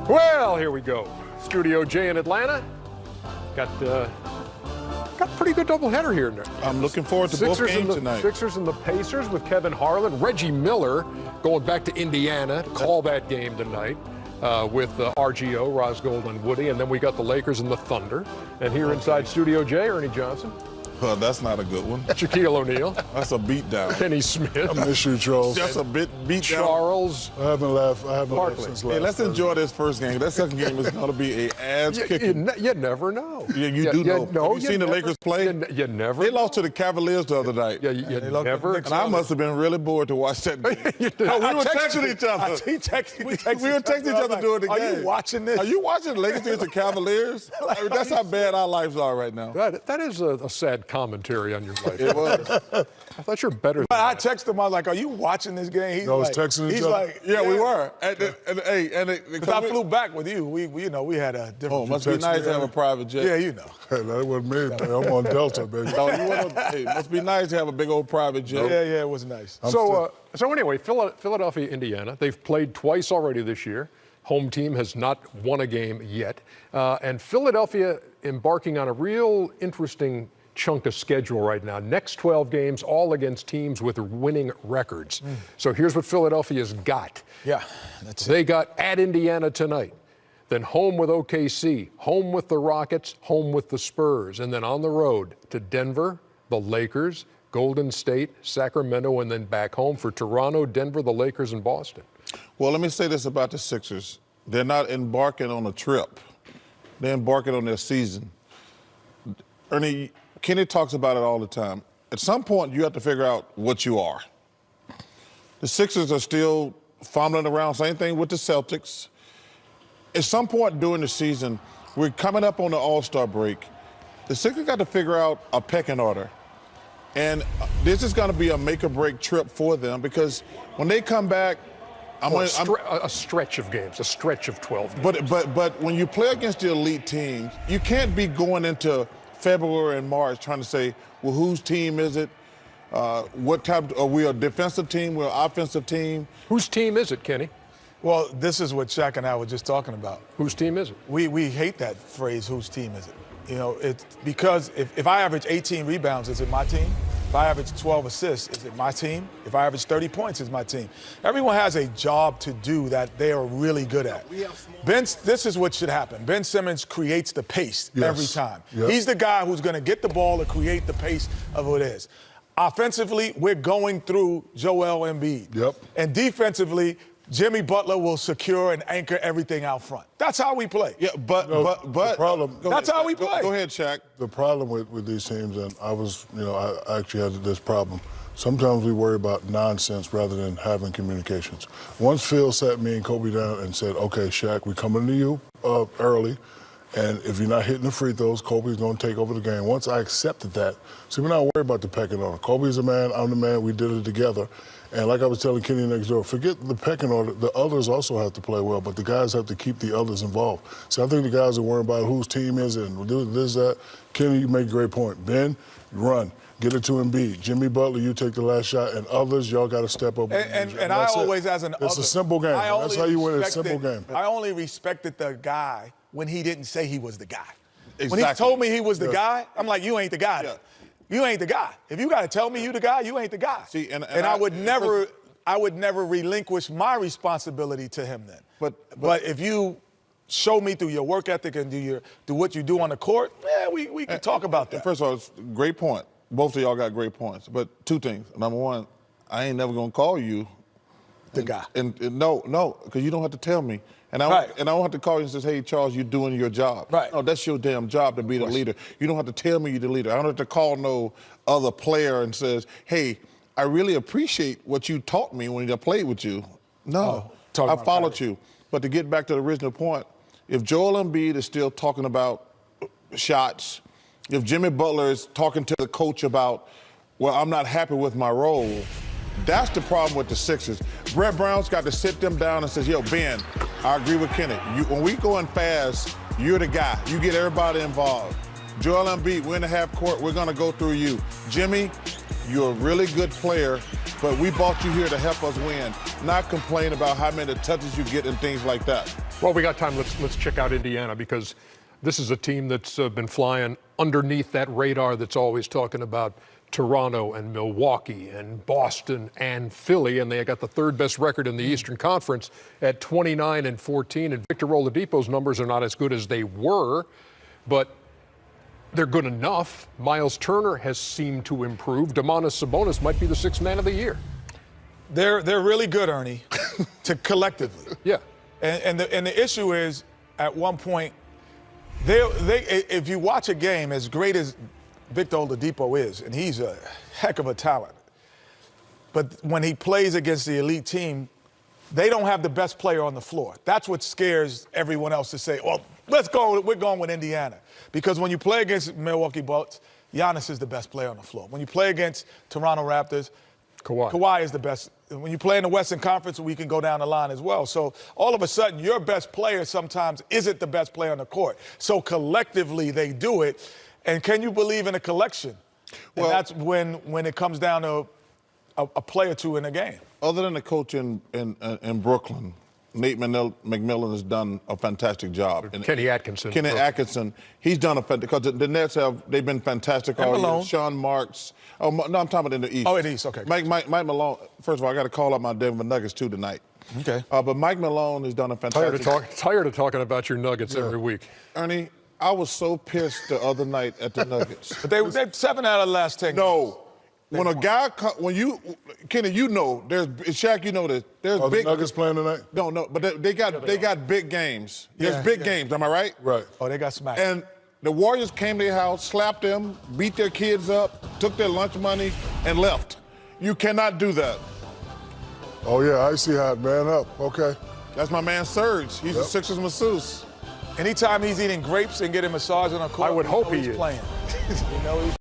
Well, here we go. Studio J in Atlanta. Got a pretty good doubleheader here. I'm looking forward to both games tonight. Sixers and the Pacers with Kevin Harlan. Reggie Miller going back to Indiana to call that game tonight with RGO, Rosgold and Woody. And then we got the Lakers and the Thunder. And here inside Studio J, Ernie Johnson. Well, that's not a good one. Shaquille O'Neal. That's a beatdown. Kenny Smith. I miss you, Charles. That's a beat down. Charles. I haven't laughed since last Hey, let's Thursday. enjoy this first game. That second game is going to be a ass-kicking. You never know. Yeah, you do know. No, Have you seen the Lakers play? You never. They lost to the Cavaliers the other night. Yeah, you never. And I must have been really bored to watch that game. No, we were texting each other. We We were texting each other during the game. Are you watching this? Are you watching the Lakers against the Cavaliers? I mean, that's how bad our lives are right now. That is a sad commentary on your life. It was. I thought you're better But than I that. texted him. I was like, "Are you watching this game?" He's I was like, texting each he's other? like, Yeah, we were. And Because I flew back with you. We had a different. Oh, must be text nice me, to have a Ernie? private jet. Yeah, you know. Hey, that wasn't me, man. I'm on Delta, baby. No, hey, must be nice to have a big old private jet. Yeah, it was nice. So anyway, Philadelphia, Indiana. They've played twice already this year. Home team has not won a game yet, and Philadelphia embarking on a real interesting chunk of schedule right now. Next 12 games, all against teams with winning records. So here's what Philadelphia's got. Yeah, that's it. They got at Indiana tonight, then home with OKC, home with the Rockets, home with the Spurs, and then on the road to Denver, the Lakers, Golden State, Sacramento, and then back home for Toronto, Denver, the Lakers, and Boston. Well, let me say this about the Sixers. They're not embarking on a trip. They're embarking on their season. Ernie, Kenny talks about it all the time. At some point, you have to figure out what you are. The Sixers are still fumbling around. Same thing with the Celtics. At some point during the season, we're coming up on the All-Star break. The Sixers got to figure out a pecking order. And this is going to be a make-or-break trip for them because when they come back, A stretch of games, a stretch of 12 games. But when you play against the elite teams, you can't be going into February and March trying to say, well, whose team is it? What type? Are we a defensive team? We're an offensive team? Whose team is it, Kenny? Well, this is what Shaq and I were just talking about. Whose team is it? We hate that phrase, whose team is it? You know, it's because if I average 18 rebounds, is it my team? If I average 12 assists, is it my team? If I average 30 points, is my team? Everyone has a job to do that they are really good at. This is what should happen. Ben Simmons creates the pace every time. Yep. He's the guy who's going to get the ball and create the pace of what it is. Offensively, we're going through Joel Embiid. Yep. And defensively, Jimmy Butler will secure and anchor everything out front. That's how we play. Yeah, but the problem. That's how we play. Go ahead, Shaq. The problem with these teams, and I actually had this problem. Sometimes we worry about nonsense rather than having communications. Once Phil sat me and Kobe down and said, okay, Shaq, we're coming to you early, and if you're not hitting the free throws, Kobe's going to take over the game. Once I accepted that, so we're not worried about the pecking order. Kobe's the man, I'm the man, we did it together. And like I was telling Kenny next door, forget the pecking order. The others also have to play well, but the guys have to keep the others involved. So I think the guys are worried about whose team is it and do this, that. Kenny, you make a great point. Ben, run. Get it to Embiid. Jimmy Butler, you take the last shot. And others, y'all got to step up. And I always, as an It's a simple game. That's how you win a simple game. I only respected the guy when he didn't say he was the guy. Exactly. When he told me he was the guy, I'm like, you ain't the guy. Yeah. You ain't the guy. If you got to tell me you the guy, you ain't the guy. See, and I would never relinquish my responsibility to him then. But if you show me through your work ethic and do what you do on the court, yeah, we can talk about that. First of all, it's a great point. Both of y'all got great points. But two things. Number one, I ain't never going to call you the guy. And no, because you don't have to tell me. And I don't have to call you and say, hey, Charles, you're doing your job. Right. No, that's your damn job to be the leader. You don't have to tell me you're the leader. I don't have to call no other player and says, hey, I really appreciate what you taught me when I played with you. No, I followed you. But to get back to the original point, if Joel Embiid is still talking about shots, if Jimmy Butler is talking to the coach about, well, I'm not happy with my role, that's the problem with the Sixers. Brett Brown's got to sit them down and says, yo, Ben, I agree with Kenny. When we going fast, you're the guy. You get everybody involved. Joel Embiid, we're in the half court. We're going to go through you. Jimmy, you're a really good player, but we brought you here to help us win, not complain about how many touches you get and things like that. Well, we got time. Let's check out Indiana, because this is a team that's been flying underneath that radar that's always talking about Toronto and Milwaukee and Boston and Philly, and they got the third best record in the Eastern Conference at 29-14. And Victor Oladipo's numbers are not as good as they were, but they're good enough. Miles Turner has seemed to improve. Domantas Sabonis might be the sixth man of the year. They're really good, Ernie, to collectively. Yeah. And the issue is, at one point, if you watch a game, as great as Victor Oladipo is, and he's a heck of a talent, but when he plays against the elite team, they don't have the best player on the floor. That's what scares everyone else to say, well, we're going with Indiana. Because when you play against Milwaukee Bucks, Giannis is the best player on the floor. When you play against Toronto Raptors, Kawhi is the best. When you play in the Western Conference, we can go down the line as well. So all of a sudden, your best player sometimes isn't the best player on the court. So collectively, they do it. And can you believe in a collection? Well, and that's when it comes down to a play or two in a game. Other than the coach in Brooklyn, Nate McMillan has done a fantastic job. And Kenny Atkinson. Kenny Atkinson, he's done a fantastic, because the Nets they've been fantastic all year. Sean Marks. Oh, no, I'm talking about in the East. Oh, in the East, okay. Mike Malone, first of all, I got to call out my Denver Nuggets too tonight. Okay. But Mike Malone has done a fantastic job. Tired of talking about your Nuggets every week. Ernie, I was so pissed the other night at the Nuggets. But they're 7 out of the last 10 games. No. When a guy, Kenny, you know, Shaq, you know this. There's Are big the Nuggets playing tonight? No, but they got big games. There's big games, am I right? Right. Oh, they got smacked. And the Warriors came to their house, slapped them, beat their kids up, took their lunch money, and left. You cannot do that. Oh, yeah, I see how it man up. Okay. That's my man Serge. He's the Sixers masseuse. Anytime he's eating grapes and getting massage on a court, I would hope he he's is. playing. You know he's